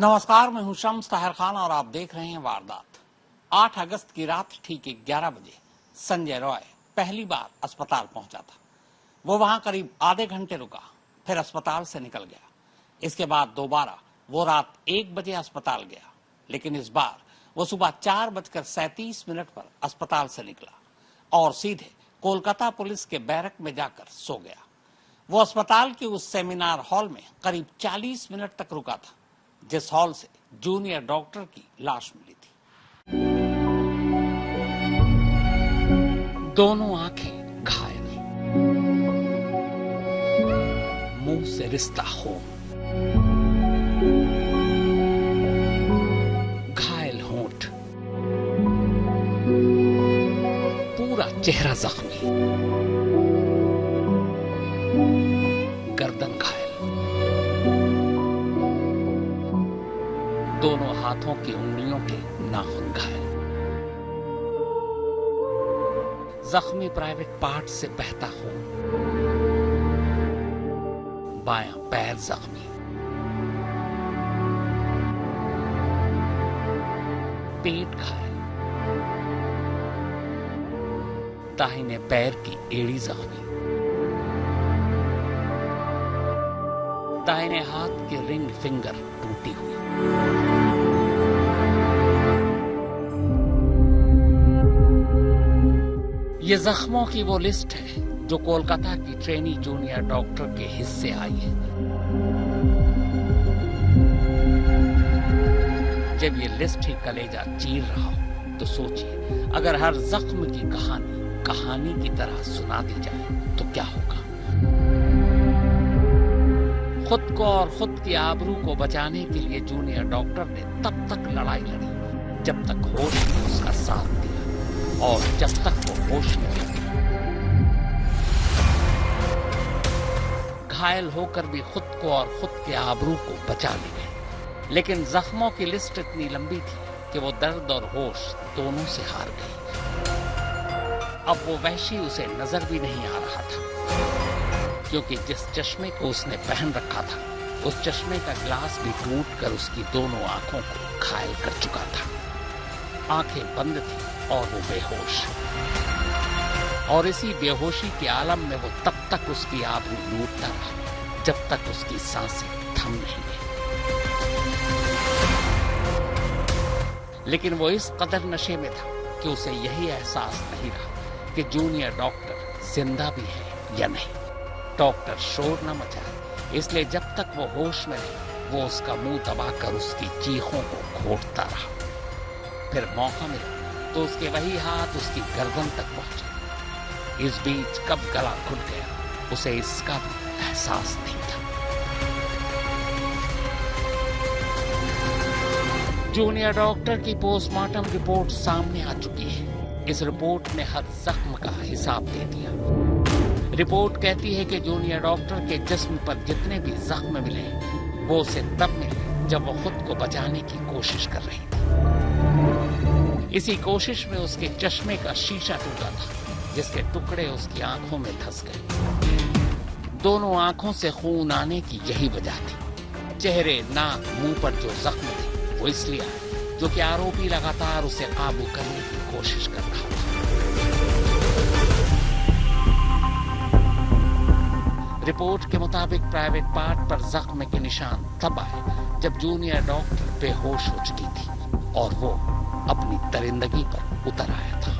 नमस्कार, मैं हूं शम्स ताहिर खान और आप देख रहे हैं वारदात। 8 अगस्त की रात ठीक 11 बजे संजय रॉय पहली बार अस्पताल पहुंचा था। वो वहां करीब आधे घंटे रुका, फिर अस्पताल से निकल गया। इसके बाद दोबारा वो रात 1 बजे अस्पताल गया, लेकिन इस बार वो सुबह 4:37 पर अस्पताल से निकला और सीधे कोलकाता पुलिस के बैरक में जाकर सो गया। वो अस्पताल के उस सेमिनार हॉल में करीब 40 मिनट तक रुका था, जिस हॉल से जूनियर डॉक्टर की लाश मिली थी। दोनों आंखें घायल, मुंह से रिश्ता खून, घायल होंठ, पूरा चेहरा जख्मी, गर्दन घायल, दोनों हाथों की उंगलियों के नाखून घायल, जख्मी प्राइवेट पार्ट से बहता खून, बायां पैर जख्मी, पेट घायल, दाहिने पैर की एड़ी जख्मी, दाहिने हाथ की रिंग फिंगर टूटी हुई। ये जख्मों की वो लिस्ट है जो कोलकाता की ट्रेनी जूनियर डॉक्टर के हिस्से आई है। जब ये लिस्ट ही कलेजा चीर रहा हो तो सोचिए, अगर हर जख्म की कहानी की तरह सुना दी जाए तो क्या होगा। खुद को और खुद की आबरू को बचाने के लिए जूनियर डॉक्टर ने तब तक लड़ाई लड़ी जब तक होश ने उसका साथ दिया, और जब तक वो होश में थी। घायल होकर भी खुद को और खुद के आबरू को बचा ली गई, लेकिन जख्मों की लिस्ट इतनी लंबी थी कि वो दर्द और होश दोनों से हार गई। अब वो वहशी उसे नजर भी नहीं आ रहा था, क्योंकि जिस चश्मे को उसने पहन रखा था, उस चश्मे का ग्लास भी टूटकर उसकी दोनों आंखों को घायल कर चुका था। आंखें बंद थी और वो बेहोश, और इसी बेहोशी के आलम में वो तब तक उसकी आबरू लूटता रहा जब तक उसकी सांसें थम नहीं गई। लेकिन वो इस कदर नशे में था कि उसे यही एहसास नहीं रहा कि जूनियर डॉक्टर जिंदा भी है या नहीं। डॉक्टर शोर न मचाए, इसलिए जब तक वो होश में रहे वो उसका मुंह दबाकर उसकी चीखों को घोटता रहा। फिर मौका मिला तो उसके वही हाथ उसकी गर्दन तक पहुंचे। इस बीच कब गला घुट गया उसे इसका भी एहसास नहीं था। जूनियर डॉक्टर की पोस्टमार्टम रिपोर्ट सामने आ चुकी है। इस रिपोर्ट ने हर जख्म का हिसाब दे दिया। रिपोर्ट कहती है कि जूनियर डॉक्टर के जिस्म पर जितने भी जख्म मिले वो उसे तब मिले जब वो खुद को बचाने की कोशिश कर रही थी। इसी कोशिश में उसके चश्मे का शीशा टूटा था, जिसके टुकड़े उसकी आंखों में धंस गए। दोनों आंखों से खून आने की यही वजह थी। चेहरे, नाक, मुंह पर जो जख्म थे वो इसलिए आए जो कि आरोपी लगातार उसे काबू करने की कोशिश कर रहा था। रिपोर्ट के मुताबिक प्राइवेट पार्ट पर जख्म के निशान तब आए जब जूनियर डॉक्टर बेहोश हो चुकी थी और वो अपनी दरिंदगी पर उतर आया था।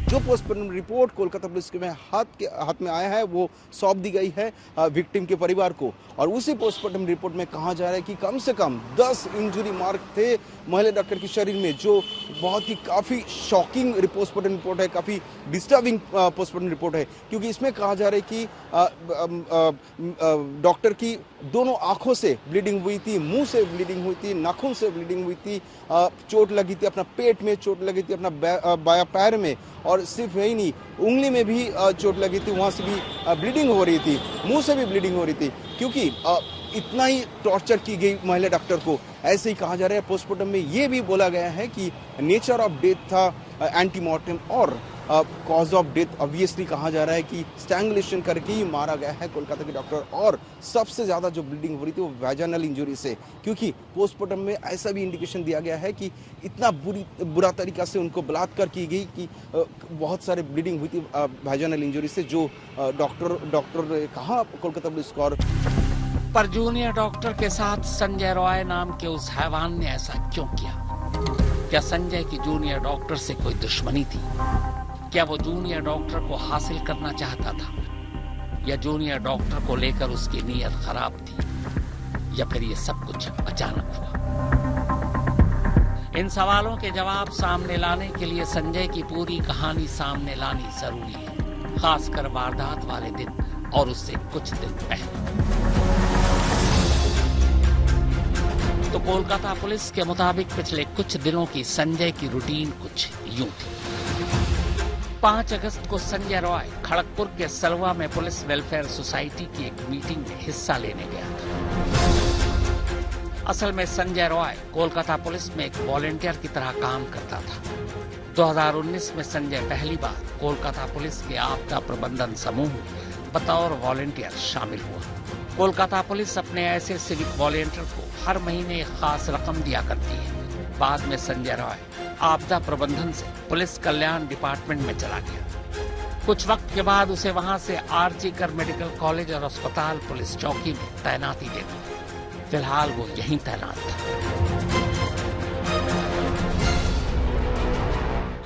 जो पोस्टमार्टम रिपोर्ट कोलकाता पुलिस के हाथ में आया है वो सौंप दी गई है विक्टिम के परिवार को, और उसी पोस्टमार्टम रिपोर्ट में कहा जा रहा है कि कम से कम 10 इंजरी मार्क थे महिला डॉक्टर के शरीर में, जो बहुत ही काफ़ी शॉकिंग पोस्टमार्टम रिपोर्ट है, काफ़ी डिस्टर्बिंग पोस्टमार्टम रिपोर्ट है, क्योंकि इसमें कहा जा रहा है कि डॉक्टर की दोनों आंखों से ब्लीडिंग हुई थी, मुंह से ब्लीडिंग हुई थी, नाखून से ब्लीडिंग हुई थी, चोट लगी थी, अपना पेट में चोट लगी थी, अपना बायां पैर में, और सिर्फ यही नहीं, उंगली में भी चोट लगी थी, वहां से भी ब्लीडिंग हो रही थी, मुंह से भी ब्लीडिंग हो रही थी, क्योंकि इतना ही टॉर्चर की गई महिला डॉक्टर को। ऐसे ही कहा जा रहा है। पोस्टमार्टम में ये भी बोला गया है कि नेचर ऑफ डेथ था एंटीमॉर्टम, और कॉज ऑफ डेथ ऑब्वियसली कहा जा रहा है कि स्ट्रैंगुलेशन करके ही मारा गया है कोलकाता के डॉक्टर। और सबसे ज़्यादा जो ब्लीडिंग हो रही थी वो वैजाइनल इंजरी से, क्योंकि पोस्टमार्टम में ऐसा भी इंडिकेशन दिया गया है कि इतना बुरा तरीका से उनको बलात्कार की गई कि बहुत सारे ब्लीडिंग हुई थी वैजाइनल इंजरी से, जो डॉक्टर ने कहा कोलकाता पुलिस को। पर जूनियर डॉक्टर के साथ संजय रॉय नाम के उस हैवान ने ऐसा क्यों किया? क्या संजय की जूनियर डॉक्टर से कोई दुश्मनी थी? क्या वो जूनियर डॉक्टर को हासिल करना चाहता था, या जूनियर डॉक्टर को लेकर उसकी नीयत खराब थी, या फिर ये सब कुछ अचानक हुआ? इन सवालों के जवाब सामने लाने के लिए संजय की पूरी कहानी सामने लानी जरूरी है, खासकर वारदात वाले दिन और उससे कुछ दिन पहले। तो कोलकाता पुलिस के मुताबिक पिछले कुछ दिनों की संजय की रूटीन कुछ यूं थी। 5 अगस्त को संजय रॉय खड़गपुर के सलवा में पुलिस वेलफेयर सोसाइटी की एक मीटिंग में हिस्सा लेने गया था। असल में संजय रॉय कोलकाता पुलिस में एक वॉलंटियर की तरह काम करता था। 2019 में संजय पहली बार कोलकाता पुलिस के आपदा प्रबंधन समूह में बतौर वॉलंटियर शामिल हुआ। कोलकाता पुलिस अपने ऐसे सिविक वॉलंटियर को हर महीने एक खास रकम दिया करती है। बाद में संजय रॉय आपदा प्रबंधन से पुलिस कल्याण डिपार्टमेंट में चला गया। कुछ वक्त के बाद उसे वहां से आरजी कर मेडिकल कॉलेज और अस्पताल पुलिस चौकी में तैनाती दे दी। फिलहाल वो यहीं तैनात था।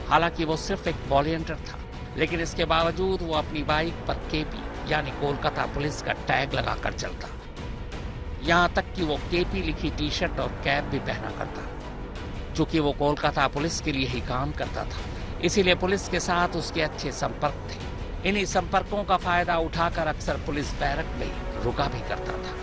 हालांकि वो सिर्फ एक वॉलंटियर था, लेकिन इसके बावजूद वो अपनी बाइक पर केपी यानी कोलकाता पुलिस का टैग लगाकर चलता। यहाँ तक कि वो केपी लिखी टी शर्ट और कैप भी पहना करता। चूंकि वो कोलकाता पुलिस के लिए ही काम करता था, इसीलिए पुलिस के साथ उसके अच्छे संपर्क थे। इन्हीं संपर्कों का फायदा उठाकर अक्सर पुलिस बैरक में रुका भी करता था।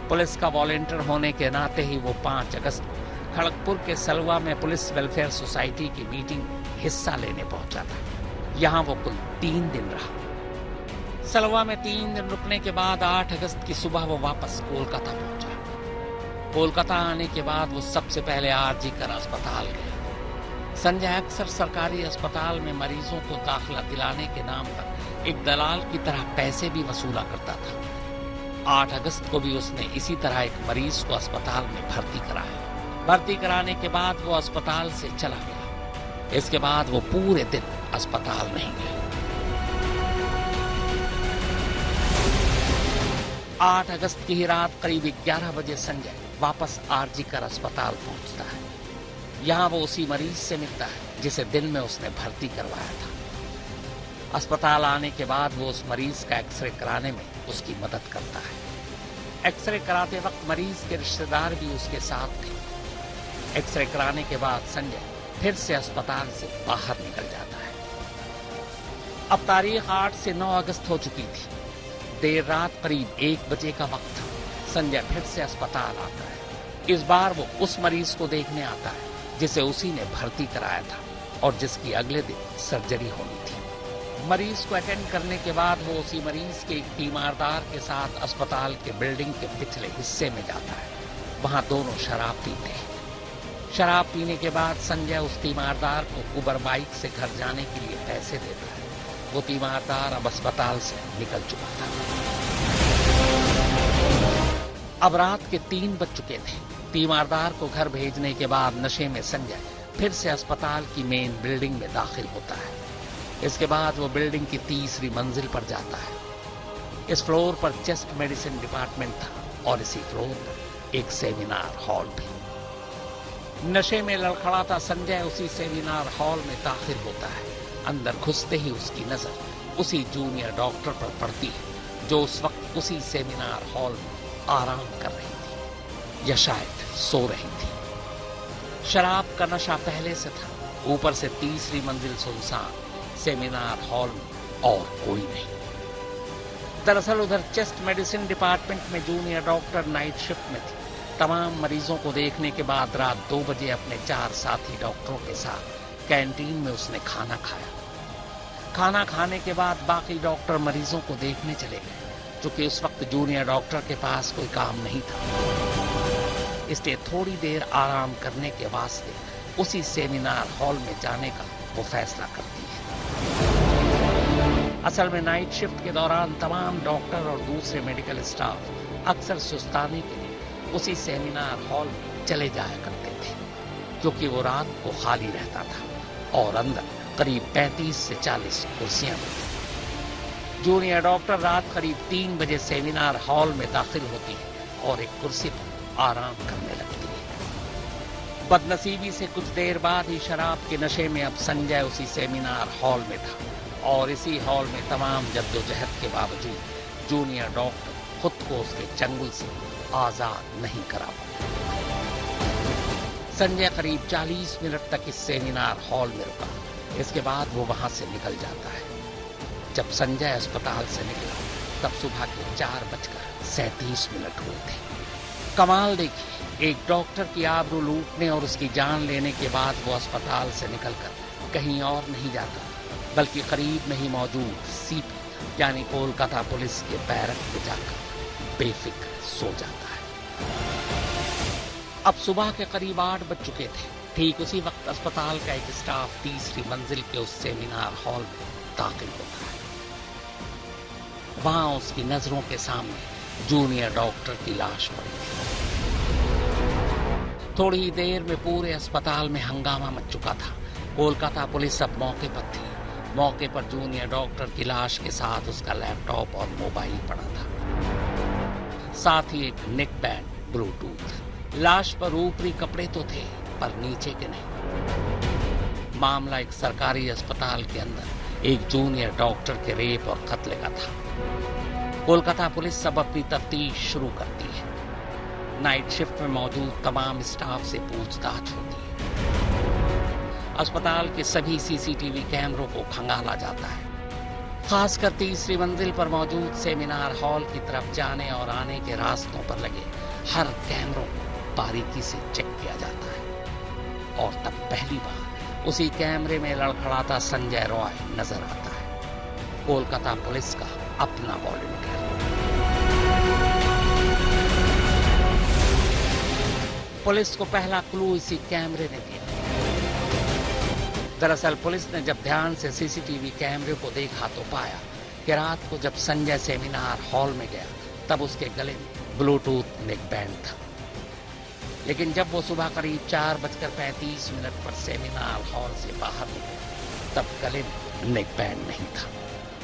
पुलिस का वॉलंटियर होने के नाते ही वो 5 अगस्त को खड़गपुर के सलवा में पुलिस वेलफेयर सोसाइटी की मीटिंग में हिस्सा लेने पहुंचा था। यहाँ वो कुल 3 दिन रहा। सलवा में 3 दिन रुकने के बाद 8 अगस्त की सुबह वो वापस कोलकाता पहुंचा। कोलकाता आने के बाद वो सबसे पहले आरजी कर अस्पताल गया। संजय अक्सर सरकारी अस्पताल में मरीजों को दाखिला दिलाने के नाम पर एक दलाल की तरह पैसे भी वसूला करता था। 8 अगस्त को भी उसने इसी तरह एक मरीज को अस्पताल में भर्ती कराया। भर्ती कराने के बाद वो अस्पताल से चला गया। इसके बाद वो पूरे दिन अस्पताल नहीं गया। 8 अगस्त की ही रात करीब 11 बजे संजय वापस आरजी कर अस्पताल पहुंचता है। यहाँ वो उसी मरीज से मिलता है जिसे दिन में उसने भर्ती करवाया था। अस्पताल आने के बाद वो उस मरीज का एक्सरे कराने में उसकी मदद करता है। एक्सरे कराते वक्त मरीज के रिश्तेदार भी उसके साथ थे। एक्सरे कराने के बाद संजय फिर से अस्पताल से बाहर निकल जाता है। अब तारीख 8 से 9 अगस्त हो चुकी थी। देर रात करीब 1 बजे का वक्त था। संजय फिर से अस्पताल आता है। इस बार वो उस मरीज को देखने आता है जिसे उसी ने भर्ती कराया था और जिसकी अगले दिन सर्जरी होनी थी। मरीज को अटेंड करने के बाद वो उसी मरीज के एक तीमारदार के साथ अस्पताल के बिल्डिंग के पिछले हिस्से में जाता है। वहां दोनों शराब पीते हैं। शराब पीने के बाद संजय उस तीमारदार को उबर बाइक से घर जाने के लिए पैसे देता है। वो तीमारदार अब अस्पताल से निकल चुका था। अब रात के 3 बज चुके थे। तीमारदार को घर भेजने के बाद नशे में संजय फिर से अस्पताल की मेन बिल्डिंग में दाखिल होता है। इसके बाद वो बिल्डिंग की 3री मंजिल पर जाता है। इस फ्लोर पर चेस्ट मेडिसिन डिपार्टमेंट था और इसी फ्लोर पर एक सेमिनार हॉल भी। नशे में लड़खड़ाता संजय उसी सेमिनार हॉल में दाखिल होता है। अंदर घुसते ही उसकी नजर उसी जूनियर डॉक्टर पर पड़ती है जो उस वक्त उसी सेमिनार हॉल में आराम कर रही थी या शायद सो रही थी। शराब का नशा पहले से था। ऊपर से 3री मंजिल सुनसान, सेमिनार हॉल में और कोई नहीं। दरअसल उधर चेस्ट मेडिसिन डिपार्टमेंट में जूनियर डॉक्टर नाइट शिफ्ट में थी। तमाम मरीजों को देखने के बाद रात 2 बजे अपने 4 साथी डॉक्टरों के साथ कैंटीन में उसने खाना खाया। खाना खाने के बाद बाकी डॉक्टर मरीजों को देखने चले गए। चूंकि उस वक्त जूनियर डॉक्टर के पास कोई काम नहीं था, इसलिए थोड़ी देर आराम करने के वास्ते उसी सेमिनार हॉल में जाने का वो फैसला करती है। असल में नाइट शिफ्ट के दौरान तमाम डॉक्टर और दूसरे मेडिकल स्टाफ अक्सर सुस्ताने के लिए उसी सेमिनार हॉल में चले जाया करते थे, क्योंकि वो रात को खाली रहता था और अंदर करीब 35 से 40 कुर्सियां थी। जूनियर डॉक्टर रात करीब 3 बजे सेमिनार हॉल में दाखिल होती है और एक कुर्सी पर आराम करने लगती है। बदनसीबी से कुछ देर बाद ही शराब के नशे में अब संजय उसी सेमिनार हॉल में था और इसी हॉल में तमाम जद्दोजहद के बावजूद जूनियर डॉक्टर खुद को उसके चंगुल से आजाद नहीं करा पाया। संजय करीब 40 मिनट तक इस सेमिनार हॉल में रुका। इसके बाद वो वहां से निकल जाता है। जब संजय अस्पताल से निकला तब सुबह के 4:37 हुए थे। कमाल देखिए, एक डॉक्टर की आबरू लूटने और उसकी जान लेने के बाद वो अस्पताल से निकलकर कहीं और नहीं जाता, बल्कि करीब में ही मौजूद सीपी यानी कोलकाता पुलिस के बैरक में जाकर बेफिक्र सो जाता है। अब सुबह के करीब 8 बज चुके थे। ठीक उसी वक्त अस्पताल का एक स्टाफ तीसरी मंजिल के उस सेमिनार हॉल में दाखिल होता है। वहां उसकी नजरों के सामने जूनियर डॉक्टर की लाश पड़ी थी। थोड़ी ही देर में पूरे अस्पताल में हंगामा मच चुका था। कोलकाता पुलिस अब मौके पर थी। मौके पर जूनियर डॉक्टर की लाश के साथ उसका लैपटॉप और मोबाइल पड़ा था, साथ ही एक नेक बैंड, ब्लूटूथ। लाश पर ऊपरी कपड़े तो थे पर नीचे के नहीं। मामला एक सरकारी अस्पताल के अंदर एक जूनियर डॉक्टर के रेप और कत्ल का था। कोलकाता पुलिस सब अपनी तफ्तीश शुरू करती है। नाइट शिफ्ट में मौजूद तमाम स्टाफ से पूछताछ होती है। अस्पताल के सभी सीसीटीवी कैमरों को खंगाला जाता है। खासकर तीसरी मंजिल पर मौजूद सेमिनार हॉल की तरफ जाने और आने के रास्तों पर लगे हर कैमरों को बारीकी से चेक किया जाता है। और तब पहली बार उसी कैमरे में लड़खड़ाता संजय रॉय नजर आता है, कोलकाता पुलिस का अपना वॉलंटियर। पुलिस को पहला क्लू इसी कैमरे ने दिया। दरअसल पुलिस ने जब ध्यान से सीसीटीवी कैमरे को देखा तो पाया कि रात को जब संजय सेमिनार हॉल में गया तब उसके गले में ब्लूटूथ नेक बैंड था। लेकिन जब वो सुबह करीब 4:35 पर सेमिनार हॉल से बाहर निकला तब गले में नेक बैंड नहीं था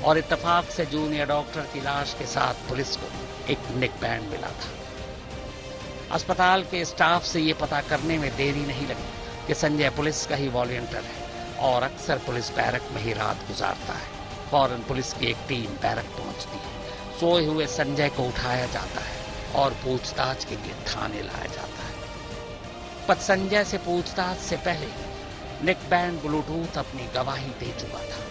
और इत्तेफाक से जूनियर डॉक्टर की लाश के साथ पुलिस को एक नेक बैंड मिला था। अस्पताल के स्टाफ से ये पता करने में देरी नहीं लगी कि संजय पुलिस का ही वॉलंटियर है और अक्सर पुलिस बैरक में ही रात गुजारता है। फौरन पुलिस की एक टीम बैरक पहुंचती है। सोए हुए संजय को उठाया जाता है और पूछताछ के लिए थाने लाया जाता है। पर संजय से पूछताछ से पहले नेक बैंड ब्लूटूथ अपनी गवाही दे चुका था।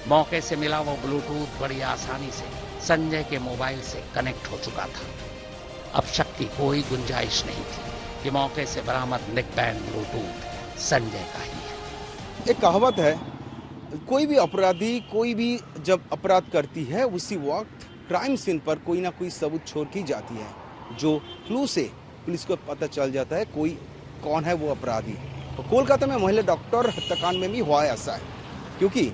मौके से मिला वो ब्लूटूथ बड़ी आसानी से संजय के मोबाइल से कनेक्ट हो चुका था। अब शक की कोई गुंजाइश नहीं थी कि मौके से बरामद नेक बैंड ब्लूटूथ संजय का ही है। एक कहावत है, कोई भी अपराधी कोई भी जब अपराध करती है उसी वक्त क्राइम सीन पर कोई ना कोई सबूत छोड़ की जाती है, जो क्लू से पुलिस को पता चल जाता है कोई कौन है वो अपराधी। तो कोलकाता में महिला डॉक्टर हत्याकांड में भी हुआ ऐसा है, क्योंकि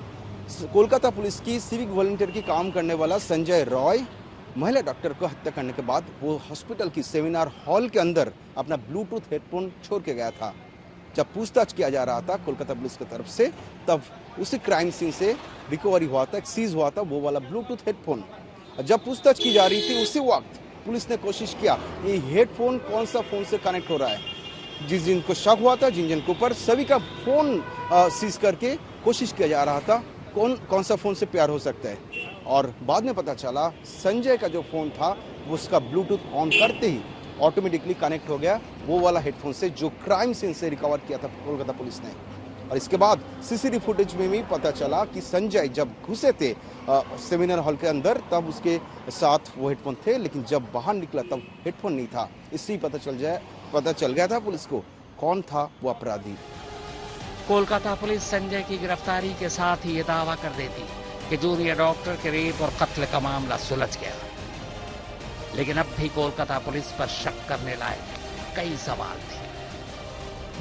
कोलकाता पुलिस की सिविक वॉलंटियर की काम करने वाला संजय रॉय महिला डॉक्टर को हत्या करने के बाद वो हॉस्पिटल की सेमिनार हॉल के अंदर अपना ब्लूटूथ हेडफोन छोड़ के गया था। जब पूछताछ किया जा रहा था कोलकाता पुलिस की तरफ से, तब उसी क्राइम सीन से रिकवरी हुआ था, सीज हुआ था वो वाला ब्लूटूथ हेडफोन। जब पूछताछ की जा रही थी उसी वक्त पुलिस ने कोशिश किया ये हेडफोन कौन सा फोन से कनेक्ट हो रहा है। जिनको शक हुआ था, जिन के ऊपर सभी का फोन सीज करके कोशिश किया जा रहा था कौन सा फोन से प्यार हो सकता है। और बाद में पता चला संजय का जो फोन था वो उसका ब्लूटूथ ऑन करते ही ऑटोमेटिकली कनेक्ट हो गया वो वाला हेडफोन से जो क्राइम सीन से रिकवर किया था कोलकाता पुलिस ने। और इसके बाद सीसीटीवी फुटेज में भी पता चला कि संजय जब घुसे थे सेमिनार हॉल के अंदर तब उसके साथ वो हेडफोन थे, लेकिन जब बाहर निकला तब हेडफोन नहीं था। इससे पता चल गया था पुलिस को कौन था वो अपराधी। कोलकाता पुलिस संजय की गिरफ्तारी के साथ ही ये दावा कर देती कि जूनियर डॉक्टर के रेप और कत्ल का मामला सुलझ गया। लेकिन अब भी कोलकाता पुलिस पर शक करने लायक कई सवाल थे।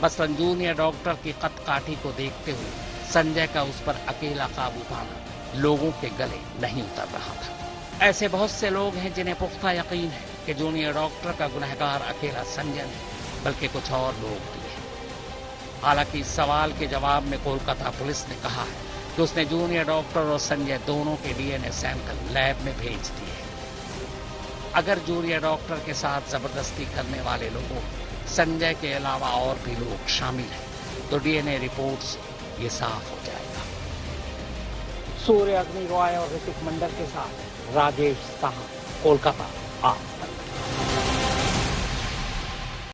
मसलन जूनियर डॉक्टर की कद काठी को देखते हुए संजय का उस पर अकेला काबू पाना लोगों के गले नहीं उतर रहा था। ऐसे बहुत से लोग हैं जिन्हें पुख्ता यकीन है कि जूनियर डॉक्टर का गुनहगार अकेला संजय नहीं बल्कि कुछ और लोग भी हैं। हालांकि इस सवाल के जवाब में कोलकाता पुलिस ने कहा है कि उसने जूनियर डॉक्टर और संजय दोनों के डीएनए सैंपल लैब में भेज दिए। अगर जूनियर डॉक्टर के साथ जबरदस्ती करने वाले लोगों संजय के अलावा और भी लोग शामिल हैं तो डीएनए रिपोर्ट से ये साफ हो जाएगा। सूर्य अग्नि रॉय और ऋतिक मंडल के साथ राजेश साहा, कोलकाता।